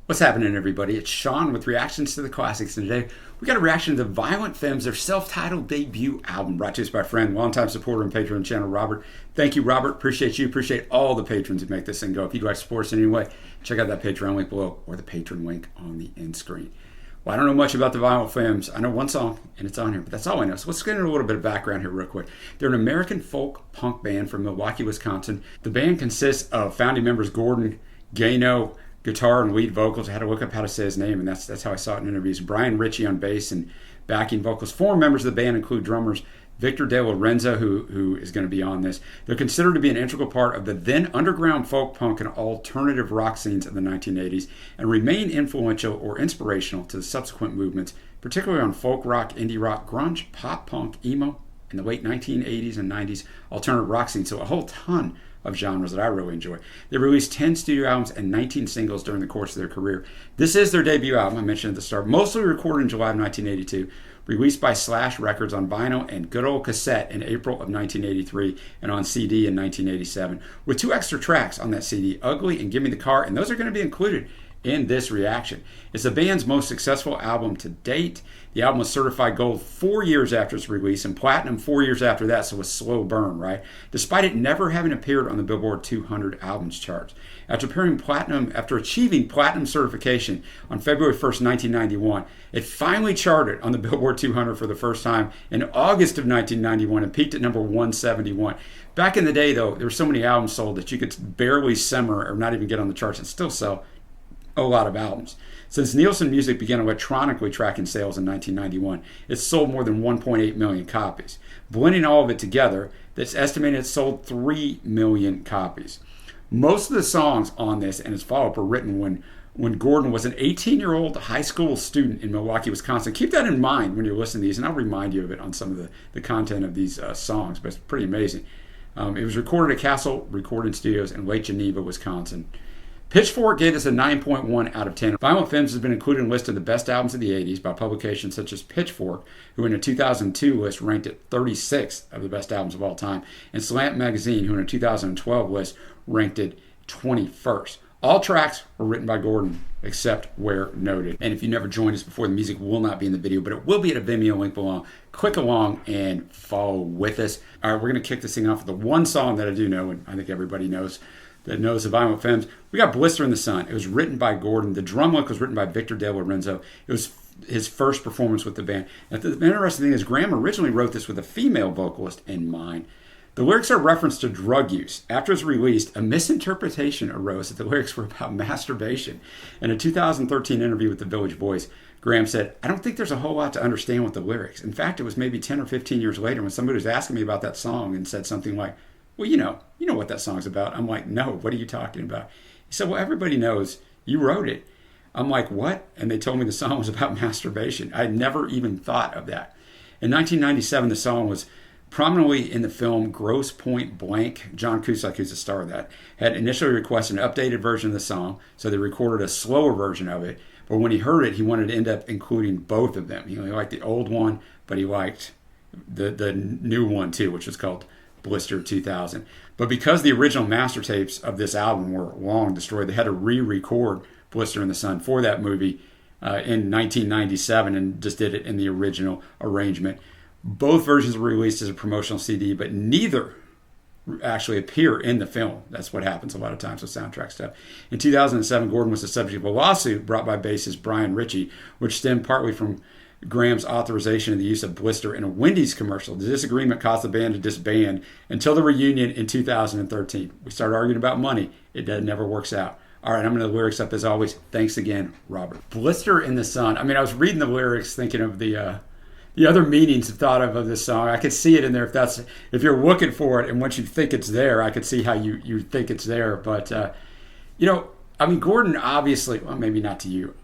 What's happening, everybody? It's Sean with Reactions to the Classics, and today we got a reaction to Violent Femmes, their self-titled debut album, brought to us by a friend, longtime supporter and patron of the channel, Robert. Thank you, Robert. Appreciate you. Appreciate all the patrons who make this thing go. If you'd like to support us in any way, check out that Patreon link below or the patron link on the end screen. Well, I don't know much about the Violent Femmes. I know one song, and it's on here, but that's all I know. So let's get into a little bit of background here real quick. They're an American folk punk band from Milwaukee, Wisconsin. The band consists of founding members Gordon Gano, guitar and lead vocals. I had to look up how to say his name, and that's how I saw it in interviews. Brian Ritchie on bass and backing vocals. Four members of the band include drummers Victor De Lorenzo, who is going to be on this. They're considered to be an integral part of the then underground folk punk and alternative rock scenes of the 1980s and remain influential or inspirational to the subsequent movements, particularly on folk rock, indie rock, grunge, pop punk, emo, in the late 1980s and 90s alternative rock scene. So a whole ton of genres that I really enjoy. They released 10 studio albums and 19 singles during the course of their career. This is their debut album, I mentioned at the start, mostly recorded in July of 1982, released by Slash Records on vinyl and good old cassette in April of 1983 and on CD in 1987, with two extra tracks on that CD, Ugly and Give Me the Car, and those are going to be included in this reaction. It's the band's most successful album to date. The album was certified gold 4 years after its release and platinum 4 years after that, so a slow burn, right? Despite it never having appeared on the Billboard 200 albums charts. After achieving platinum certification on February 1st, 1991, it finally charted on the Billboard 200 for the first time in August of 1991 and peaked at number 171. Back in the day, though, there were so many albums sold that you could barely simmer or not even get on the charts and still sell a lot of albums. Since Nielsen Music began electronically tracking sales in 1991, it's sold more than 1.8 million copies. Blending all of it together, that's estimated it sold 3 million copies. Most of the songs on this and its follow-up were written when Gordon was an 18-year-old high school student in Milwaukee, Wisconsin. Keep that in mind when you're listening to these, and I'll remind you of it on some of the content of these songs, but it's pretty amazing. It was recorded at Castle Recording Studios in Lake Geneva, Wisconsin. Pitchfork gave this a 9.1 out of 10. Violent Femmes has been included in a list of the best albums of the 80s by publications such as Pitchfork, who in a 2002 list ranked it 36th of the best albums of all time, and Slant Magazine, who in a 2012 list ranked it 21st. All tracks were written by Gordon, except where noted. And if you never joined us before, the music will not be in the video, but it will be at a Vimeo link below. Click along and follow with us. All right, we're going to kick this thing off with the one song that I do know, and I think everybody knows, that knows the Violent Femmes. We got Blister in the Sun. It was written by Gordon. The drum lick was written by Victor De Lorenzo. It was his first performance with the band. And the interesting thing is Graham originally wrote this with a female vocalist in mind. The lyrics are a reference to drug use. After it was released, a misinterpretation arose that the lyrics were about masturbation. In a 2013 interview with The Village Voice, Graham said, "I don't think there's a whole lot to understand with the lyrics. In fact, it was maybe 10 or 15 years later when somebody was asking me about that song and said something like, well, you know what that song's about." I'm like, "No, what are you talking about?" He said, "Well, everybody knows you wrote it." I'm like, "What?" And they told me the song was about masturbation. I had never even thought of that. In 1997, the song was prominently in the film Grosse Pointe Blank. John Cusack, who's the star of that, had initially requested an updated version of the song, so they recorded a slower version of it. But when he heard it, he wanted to end up including both of them. He liked the old one, but he liked the new one too, which was called Blister 2000. But because the original master tapes of this album were long destroyed, they had to re-record Blister in the Sun for that movie in 1997 and just did it in the original arrangement. Both versions were released as a promotional CD, but neither actually appear in the film. That's what happens a lot of times with soundtrack stuff. In 2007, Gordon was the subject of a lawsuit brought by bassist Brian Ritchie, which stemmed partly from Graham's authorization of the use of Blister in a Wendy's commercial. The disagreement caused the band to disband until the reunion in 2013. We started arguing about money. It never works out. All right, I'm going to lyrics up as always. Thanks again, Robert. Blister in the Sun. I mean, I was reading the lyrics thinking of the other meanings thought of this song. I could see it in there if you're looking for it, and once you think it's there, I could see how you think it's there. But I mean, Gordon obviously, well, maybe not to you,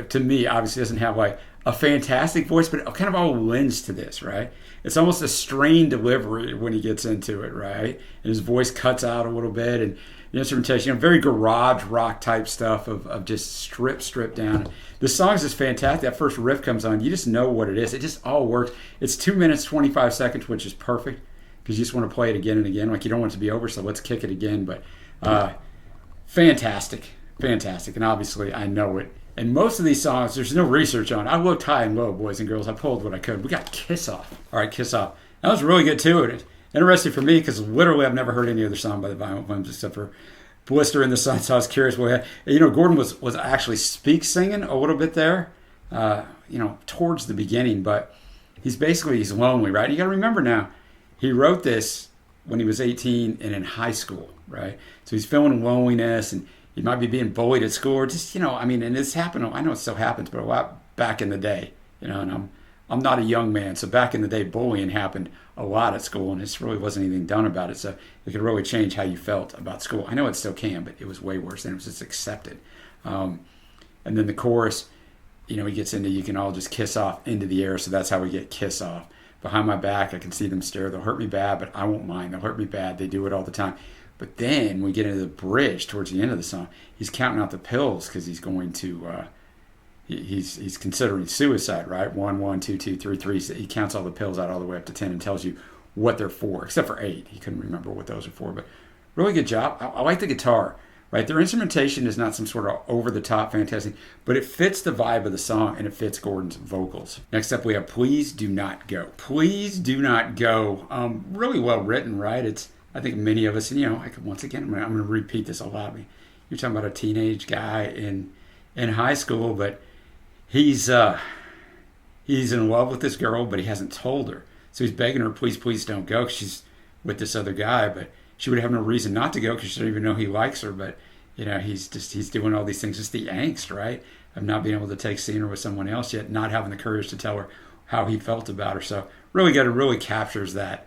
to me, obviously doesn't have like a fantastic voice, but it kind of all lends to this, right? It's almost a strained delivery when he gets into it, right? And his voice cuts out a little bit, and the instrumentation, very garage rock type stuff of just stripped down. The song's just fantastic. That first riff comes on, you just know what it is. It just all works. It's 2 minutes, 25 seconds, which is perfect because you just want to play it again and again. Like, you don't want it to be over, so let's kick it again. But fantastic. fantastic. And obviously, I know it. And most of these songs, there's no research on. I looked high and low, boys and girls. I pulled what I could. We got Kiss Off. All right, Kiss Off. That was really good, too. And interesting for me because literally I've never heard any other song by the Violent Femmes except for Blister in the Sun. So I was curious. Gordon was actually singing a little bit there, towards the beginning. But he's lonely, right? You got to remember now, he wrote this when he was 18 and in high school, right? So he's feeling loneliness and he might be being bullied at school or just, and this happened. I know it still happens, but a lot back in the day, and I'm not a young man. So back in the day, bullying happened a lot at school and this really wasn't anything done about it. So it could really change how you felt about school. I know it still can, but it was way worse than it was just accepted. And then the chorus, he gets into, you can all just kiss off into the air. So that's how we get Kiss Off. Behind my back, I can see them stare. They'll hurt me bad, but I won't mind. They'll hurt me bad. They do it all the time. But then we get into the bridge towards the end of the song. He's counting out the pills because he's going to, he's considering suicide, right? 1, 1, 2, 2, 3, 3. So he counts all the pills out all the way up to 10 and tells you what they're for, except for 8. He couldn't remember what those are for. But really good job. I like the guitar, right? Their instrumentation is not some sort of over-the-top fantastic, but it fits the vibe of the song and it fits Gordon's vocals. Next up, we have Please Do Not Go. Please Do Not Go. Really well written, right? I think many of us, and once again, I'm going to repeat this a lot. You're talking about a teenage guy in high school, but he's in love with this girl, but he hasn't told her. So he's begging her, please don't go, 'cause she's with this other guy, but she would have no reason not to go because she doesn't even know he likes her. But he's doing all these things, just the angst, right, of not being able to seeing her with someone else yet, not having the courage to tell her how he felt about her. So really good. It really captures that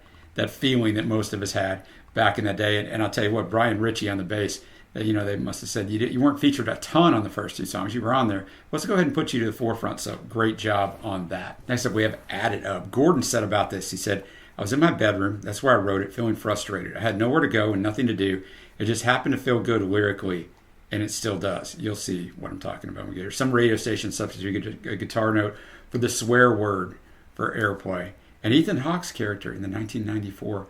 feeling that most of us had back in that day. And I'll tell you what, Brian Ritchie on the bass, they must have said you weren't featured a ton on the first 2 songs. You were on there. Let's go ahead and put you to the forefront. So great job on that. Next up, we have Add It Up. Gordon said about this, he said, I was in my bedroom. That's where I wrote it, feeling frustrated. I had nowhere to go and nothing to do. It just happened to feel good lyrically, and it still does. You'll see what I'm talking about when we get here. Some radio stations substitute a guitar note for the swear word for airplay. And Ethan Hawke's character in the 1994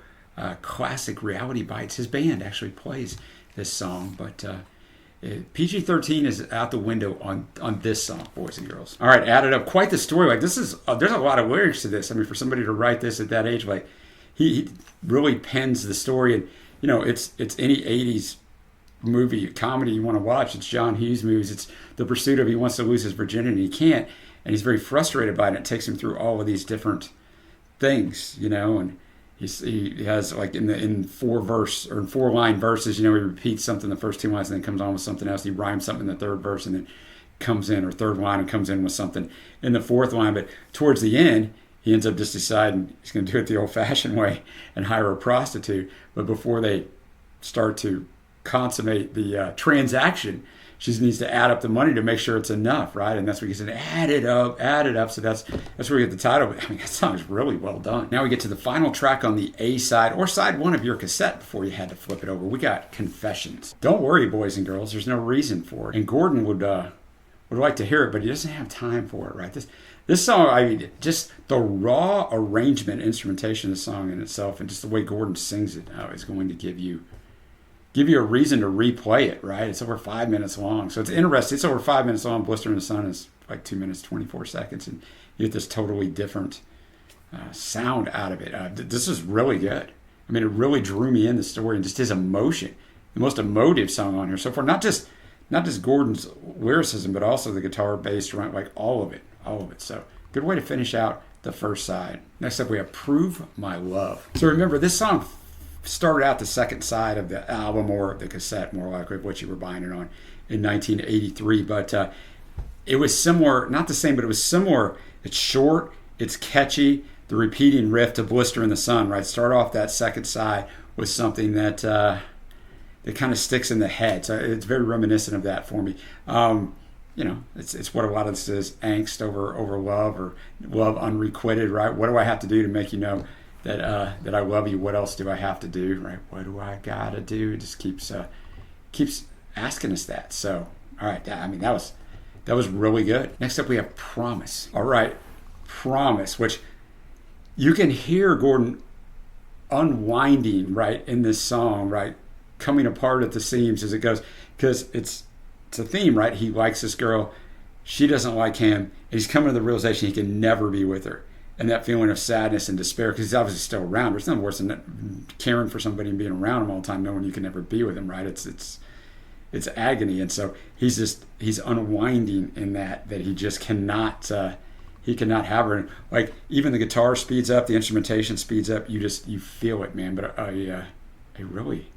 classic Reality Bites, his band actually plays this song, but PG-13 is out the window on this song, boys and girls. All right, Add It Up. Quite the story. Like this is there's a lot of lyrics to this. I mean, for somebody to write this at that age, like he really pens the story, and it's any 80s movie comedy you want to watch. It's John Hughes movies. It's the pursuit of he wants to lose his virginity and he can't, and he's very frustrated by it. And it takes him through all of these different things, and he has like in 4-line verses, he repeats something the first 2 lines and then comes on with something else. He rhymes something in the 3rd verse and then comes in, or 3rd line and comes in with something in the 4th line. But towards the end, he ends up just deciding he's going to do it the old-fashioned way and hire a prostitute. But before they start to consummate the transaction, she needs to add up the money to make sure it's enough, right? And that's what he said, add it up. So that's where we get the title. I mean, that song is really well done. Now we get to the final track on the A side, or side 1 of your cassette before you had to flip it over. We got Confessions. Don't worry, boys and girls. There's no reason for it. And Gordon would like to hear it, but he doesn't have time for it, right? This song, I mean, just the raw arrangement, instrumentation of the song in itself, and just the way Gordon sings it is going to give you a reason to replay it, right? It's over 5 minutes long. So it's interesting. It's over 5 minutes long. Blister in the Sun is like 2 minutes, 24 seconds. And you get this totally different sound out of it. This is really good. I mean, it really drew me in the story and just his emotion. The most emotive song on here so far. Not just Gordon's lyricism, but also the guitar, bass, drum, like all of it. So good way to finish out the first side. Next up, we have Prove My Love. So remember, this song started out the second side of the album, or the cassette, more likely, what you were buying it on, in 1983. But it was similar, not the same, but it was similar. It's short, it's catchy, the repeating riff to Blister in the Sun, right? Start off that second side with something that kind of sticks in the head. So it's very reminiscent of that for me. It's what a lot of this is, angst over love, or love unrequited, right? What do I have to do to make you know that I love you? What else do I have to do, right? What do I gotta do? It just keeps asking us that. So, all right, I mean, that was really good. Next up, we have Promise. All right, Promise, which you can hear Gordon unwinding, right, in this song, right, coming apart at the seams as it goes, because it's it's a theme, right? He likes this girl, she doesn't like him, and he's coming to the realization he can never be with her. And that feeling of sadness and despair, because he's obviously still around. There's nothing worse than caring for somebody and being around him all the time, knowing you can never be with him, right? It's agony, and so he's unwinding in that he just cannot he cannot have her. And like even the guitar speeds up, the instrumentation speeds up. You feel it, man. But a really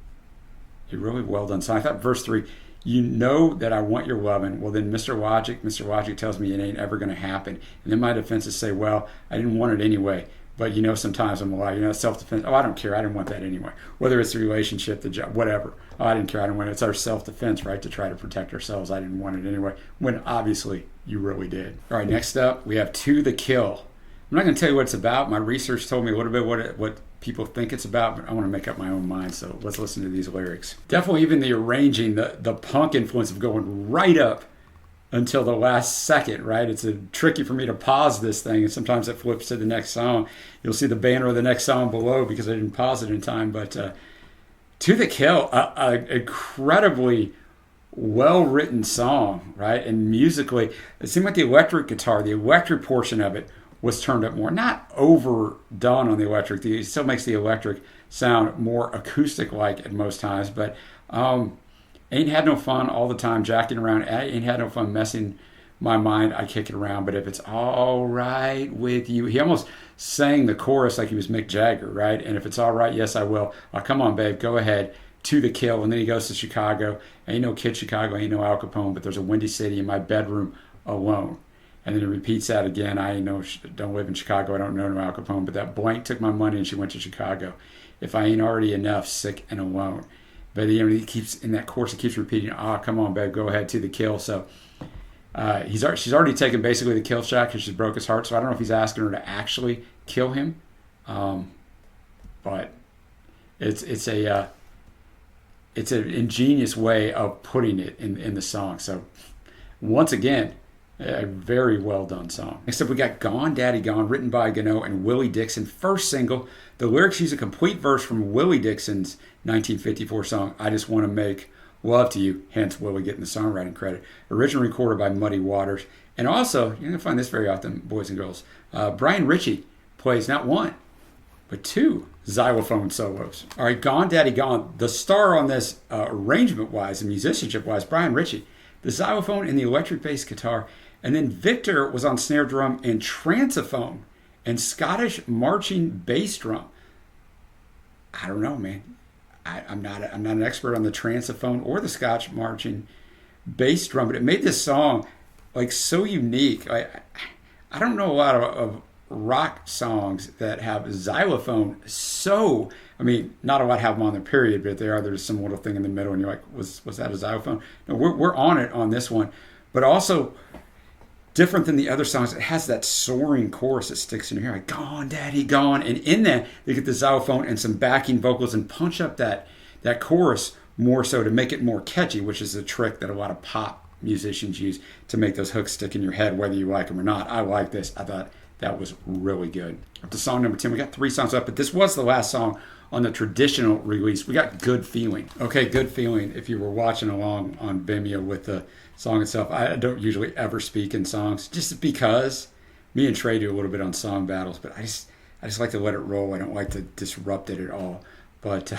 well done song. I thought verse 3. You know that I want your loving. Well, then Mr. Logic tells me it ain't ever going to happen. And then my defenses say, well, I didn't want it anyway. But sometimes I'm a liar. Self-defense. Oh, I don't care. I didn't want that anyway. Whether it's the relationship, the job, whatever. Oh, I didn't care. I didn't want it. It's our self-defense, right, to try to protect ourselves. I didn't want it anyway. When obviously you really did. All right, next up, we have To the Kill. I'm not going to tell you what it's about. My research told me a little bit what people think it's about, but I want to make up my own mind, so let's listen to these lyrics. Definitely even the arranging, the punk influence of going right up until the last second, right? It's tricky for me to pause this thing, and sometimes it flips to the next song. You'll see the banner of the next song below because I didn't pause it in time, but To the Kill, an incredibly well-written song, right? And musically, it seemed like the electric guitar, the electric portion of it, was turned up more. Not overdone on the electric. It still makes the electric sound more acoustic-like at most times, but ain't had no fun all the time jacking around. Ain't had no fun messing my mind. I kick it around, but if it's all right with you. He almost sang the chorus like he was Mick Jagger, right? And if it's all right, yes, I will. Oh, come on, babe, go ahead. To the Kill. And then he goes to Chicago. Ain't no kid Chicago, ain't no Al Capone, but there's a windy city in my bedroom alone. And then he repeats that again. Don't live in Chicago. I don't know no Al Capone. But that blank took my money and she went to Chicago. If I ain't already enough, sick and alone. But he keeps, in that chorus, he keeps repeating, come on, babe, go ahead, to the kill. So she's already taken basically the kill shot because she broke his heart. So I don't know if he's asking her to actually kill him. But it's an ingenious way of putting it in the song. So once again, a very well done song. Next up, we got Gone Daddy Gone, written by Gano and Willie Dixon. First single. The lyrics use a complete verse from Willie Dixon's 1954 song, I Just Want to Make Love to You, hence Willie getting the songwriting credit. Originally recorded by Muddy Waters. And also, you're going to find this very often, boys and girls, Brian Ritchie plays not one, but two xylophone solos. All right, Gone Daddy Gone. The star on this, arrangement-wise and musicianship-wise, Brian Ritchie. The xylophone and the electric bass guitar. And then Victor was on snare drum and transophone and Scottish marching bass drum. I don't know, man. I'm not an expert on the transophone or the Scotch marching bass drum, but it made this song like so unique. I don't know a lot of rock songs that have xylophone so. I mean, not a lot have them on their period, but there's some little thing in the middle, and you're like, was that a xylophone? No, we're on it on this one, but also. Different than the other songs, it has that soaring chorus that sticks in your ear, like "Gone, Daddy, Gone," and in that they get the xylophone and some backing vocals and punch up that chorus more so to make it more catchy, which is a trick that a lot of pop musicians use to make those hooks stick in your head, whether you like them or not. I like this. I thought that was really good. Up to song number 10, we got 3 songs up, but this was the last song on the traditional release. We got Good Feeling. Okay, Good Feeling. If you were watching along on Vimeo with the song itself, I don't usually ever speak in songs just because me and Trey do a little bit on song battles, but I just like to let it roll. I don't like to disrupt it at all. But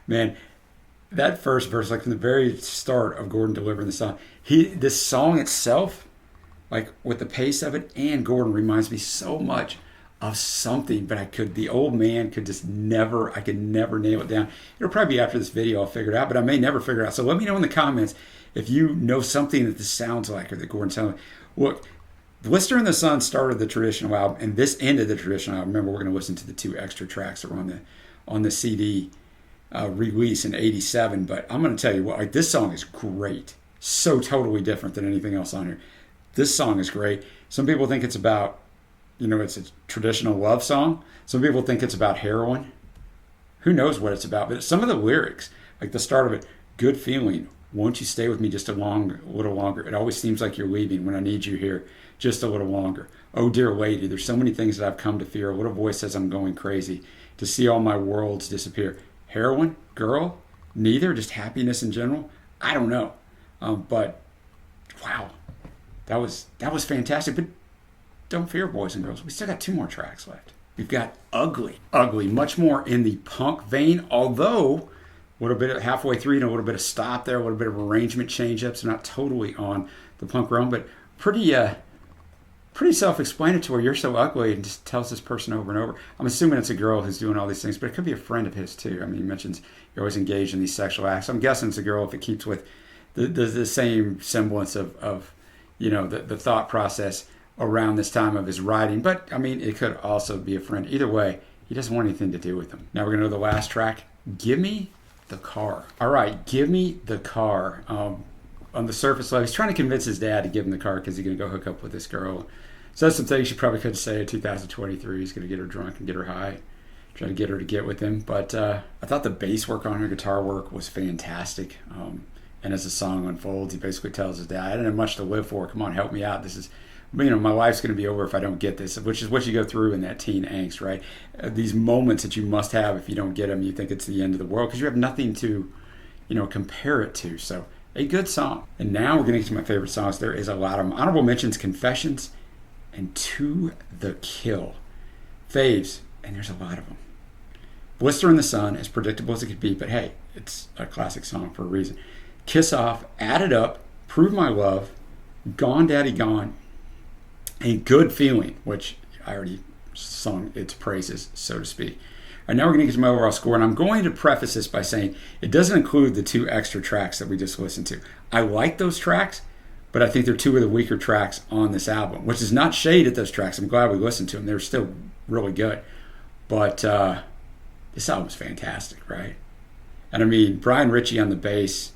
man, that first verse, like from the very start of Gordon delivering the song, this song itself, like with the pace of it and Gordon, reminds me so much of something, but the old man could just never, I could never nail it down. It'll probably be after this video I'll figure it out, but I may never figure it out. So let me know in the comments if you know something that this sounds like or that Gordon sounds like. Look, Blister in the Sun started the traditional album, and this ended the traditional album. Remember, we're going to listen to the 2 extra tracks that were on the CD release in '87. But I'm going to tell you what, like, this song is great. So totally different than anything else on here. This song is great. Some people think it's about, it's a traditional love song. Some people think it's about heroin. Who knows what it's about? But some of the lyrics, like the start of it, good feeling. Won't you stay with me just a little longer? It always seems like you're leaving when I need you here just a little longer. Oh, dear lady, there's so many things that I've come to fear. A little voice says I'm going crazy to see all my worlds disappear. Heroin? Girl? Neither? Just happiness in general? I don't know. But wow, that was fantastic. But don't fear, boys and girls. We still got 2 more tracks left. We've got Ugly. Ugly, much more in the punk vein, although a little bit of halfway through, a little bit of stop there, a little bit of arrangement change-ups, not totally on the punk realm, but pretty self-explanatory. You're so ugly, and just tells this person over and over. I'm assuming it's a girl who's doing all these things, but it could be a friend of his too. I mean, he mentions you're always engaged in these sexual acts. I'm guessing it's a girl if it keeps with the same semblance of the thought process around this time of his writing. But I mean, it could also be a friend. Either way, he doesn't want anything to do with them. Now we're gonna know the last track. Give Me the Car. All right, Give Me the Car. On the surface level, he's trying to convince his dad to give him the car because he's gonna go hook up with this girl. Says some things you probably couldn't say in 2023. He's gonna get her drunk and get her high, try to get her to get with him. But I thought the bass work on her, guitar work was fantastic. And as the song unfolds, he basically tells his dad, I didn't have much to live for. Come on, help me out. This is, my life's going to be over if I don't get this, which is what you go through in that teen angst, right? These moments that you must have. If you don't get them, you think it's the end of the world because you have nothing to, compare it to. So a good song. And now we're getting to my favorite songs. There is a lot of them. Honorable mentions, Confessions, and To the Kill. Faves, and there's a lot of them. Blister in the Sun, as predictable as it could be, but hey, it's a classic song for a reason. Kiss Off, Add It Up, Prove My Love, Gone Daddy Gone, and Good Feeling, which I already sung its praises, so to speak. And now we're going to get to my overall score, and I'm going to preface this by saying it doesn't include the 2 extra tracks that we just listened to. I like those tracks, but I think they're 2 of the weaker tracks on this album, which is not shade at those tracks. I'm glad we listened to them. They're still really good. But this album's fantastic, right? And I mean, Brian Ritchie on the bass,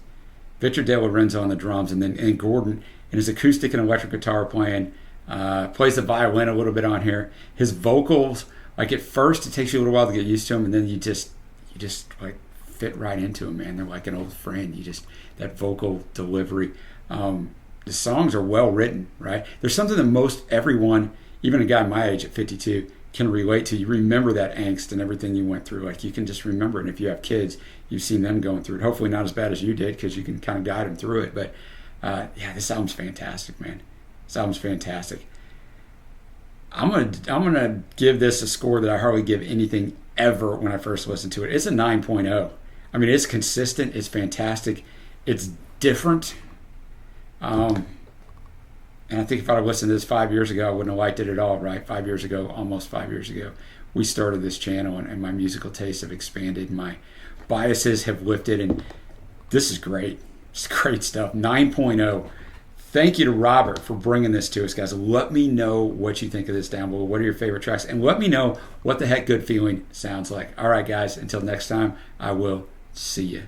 Victor De Lorenzo on the drums, and Gordon and his acoustic and electric guitar playing, plays the violin a little bit on here. His vocals, like at first it takes you a little while to get used to them, and then you just like fit right into them, man. They're like an old friend. That vocal delivery. The songs are well written, right? There's something that most everyone, even a guy my age at 52, can relate to. You remember that angst and everything you went through. Like you can just remember it. And if you have kids, you've seen them going through it. Hopefully not as bad as you did because you can kind of guide them through it. But this album's fantastic, man. This album's fantastic. I'm gonna give this a score that I hardly give anything ever when I first listened to it. It's a 9.0. I mean, it's consistent. It's fantastic. It's different. And I think if I had listened to this 5 years ago, I wouldn't have liked it at all, right? Almost 5 years ago, we started this channel, and my musical tastes have expanded. My biases have lifted, and this is great. It's great stuff. 9.0. Thank you to Robert for bringing this to us, guys. Let me know what you think of this down below. What are your favorite tracks? And let me know what the heck Good Feeling sounds like. All right, guys. Until next time, I will see you.